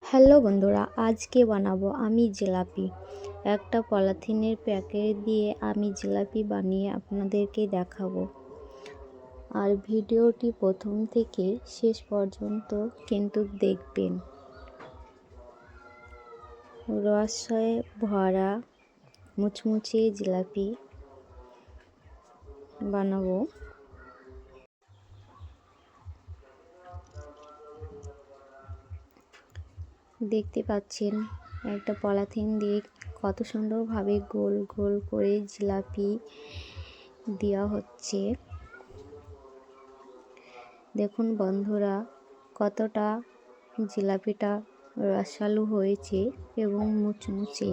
Hello বন্ধুরা, আজকে বানাবো আমি জিলাপি। একটা পলিথিনের প্যাকেট দিয়ে আমি জিলাপি বানিয়ে আপনাদেরকে দেখাবো। আর ভিডিওটি প্রথম থেকে শেষ পর্যন্ত কিন্তু দেখবেন। রসে ভরা মুচমুচে জিলাপি বানাবো। দেখতে পাচ্ছেন একটা পলিথিন দিয়ে কত সুন্দরভাবে গোল গোল করে জিলাপি দেওয়া হচ্ছে। দেখুন বন্ধুরা, কতটা জিলাপিটা রসালো হয়েছে এবং মুচমুচে।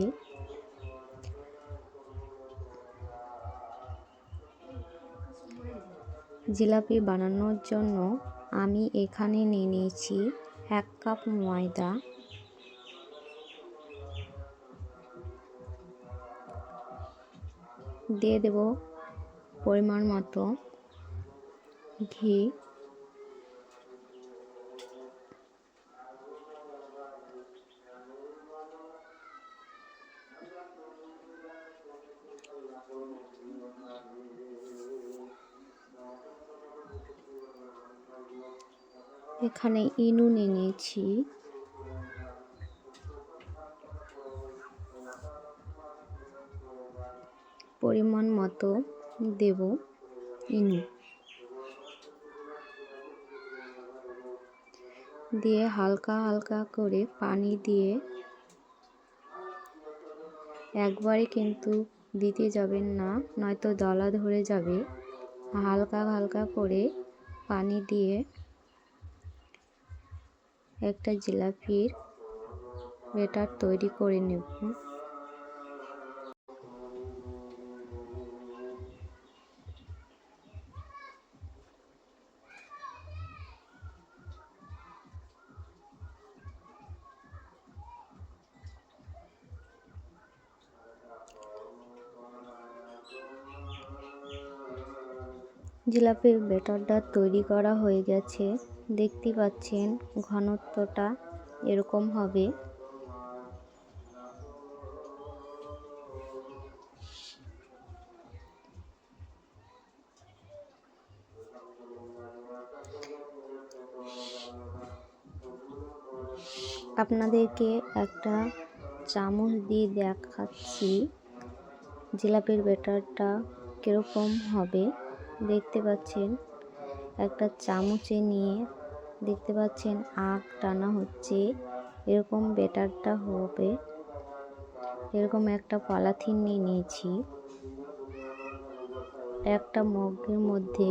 জিলাপি বানানোর জন্য আমি এখানে নিয়ে নিয়েছি 1 কাপ ময়দা, দিয়ে দেব পরিমাণ মতো ঘি, এখানে ইনো নিয়ে নিয়েছি, পরিমাণ মতো দেব ইনো, দিয়ে হালকা হালকা করে পানি দিয়ে, একবারে কিন্তু দিতে যাবেন না, নয়তো দলা ধরে যাবে। হালকা হালকা করে পানি দিয়ে একটা জিলাপির ব্যাটার তৈরি করে নেব। জিলাপির ব্যাটারটা তৈরি করা হয়ে গেছে। দেখতে পাচ্ছেন ঘনত্বটা এরকম হবে। আপনাদেরকে একটা চামচ দিয়ে দেখাচ্ছি জিলাপির ব্যাটারটা কীরকম হবে। দেখতে পাচ্ছেন একটা চামচে নিয়ে দেখতে পাচ্ছেন আঁক টানা হচ্ছে, এরকম ব্যাটারটা হবে। এরকম একটা পলিথিন নিয়ে নিয়েছি, একটা মগের মধ্যে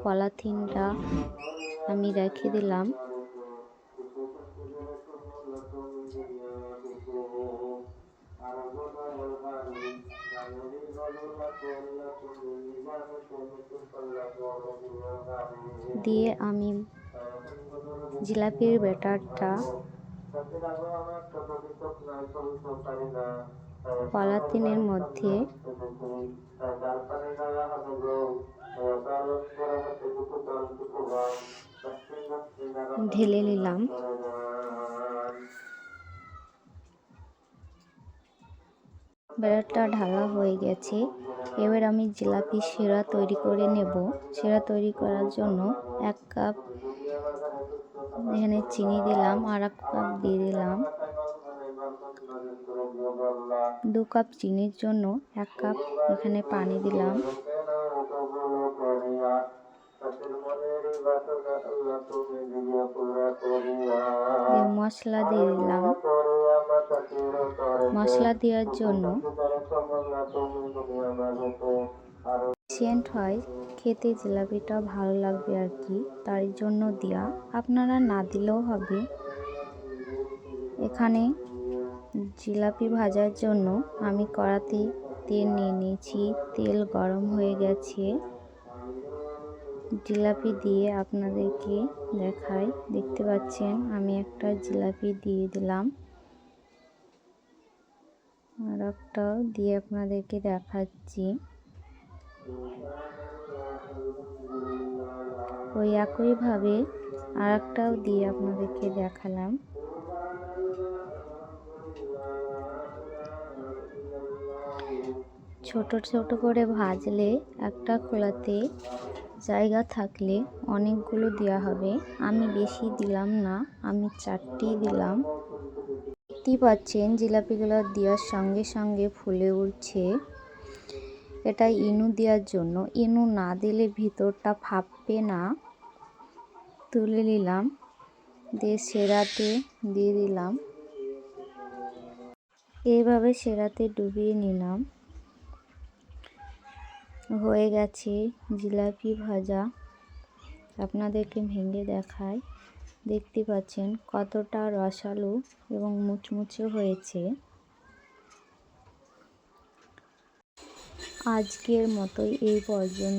পলিথিনটা আমি রেখে দিলাম। দিয়ে আমি জিলাপির ব্যাটারটা পলিথিনের মধ্যে ঢেলে নিলাম। ব্যাটারটা ঢালা হয়ে গেছে। এবার আমি জিলাপি শিরা তৈরি করে নেব। শিরা তৈরি করার জন্য 1 কাপ এখানে চিনি দিলাম, আর 1 কাপ দিয়ে দিলাম 2 কাপ চিনির জন্য 1 কাপ এখানে পানি দিলাম। মশলা দিয়ে দিলাম। মশলা দেওয়ার জন্য সেন্ট হয়, খেতে জিলাপিটা ভালো লাগবে আর কি, তার জন্য দেওয়া। আপনারা না দিলেও হবে। এখানে জিলাপি ভাজার জন্য আমি কড়াতে তেল নিয়ে নিয়েছি, তেল গরম হয়ে গেছে। জিলাপি দিয়ে আপনাদেরকে দেখাই। দেখতে পাচ্ছেন আমি একটা জিলাপি দিয়ে দিলাম, আর একটাও দিয়ে আপনাদেরকে দেখাচ্ছি। ওই একইভাবে আর একটাও দিয়ে আপনাদেরকে দেখালাম। ছোট ছোট করে ভাজলে একটা খোলাতে জায়গা থাকলে অনেকগুলো দেওয়া হবে। আমি বেশি দিলাম না, আমি 4টি দিলাম। দেখতেই পাচ্ছেন জিলাপিগুলো দেওয়ার সঙ্গে সঙ্গে ফুলে উঠছে। এটা ইনু দেওয়ার জন্য, ইনু না দিলে ভিতরটা ফাঁপবে না। তুলে নিলাম, দিয়ে সেরাতে দিয়ে দিলাম। এইভাবে সেরাতে ডুবিয়ে নিলাম। হয়ে গেছে জিলাপি ভাজা। আপনাদেরকে ভেঙে দেখাই। দেখতে পাচ্ছেন কতটা রসালো এবং মুচমুচে হয়েছে। আজকের মতোই এই পর্যন্ত।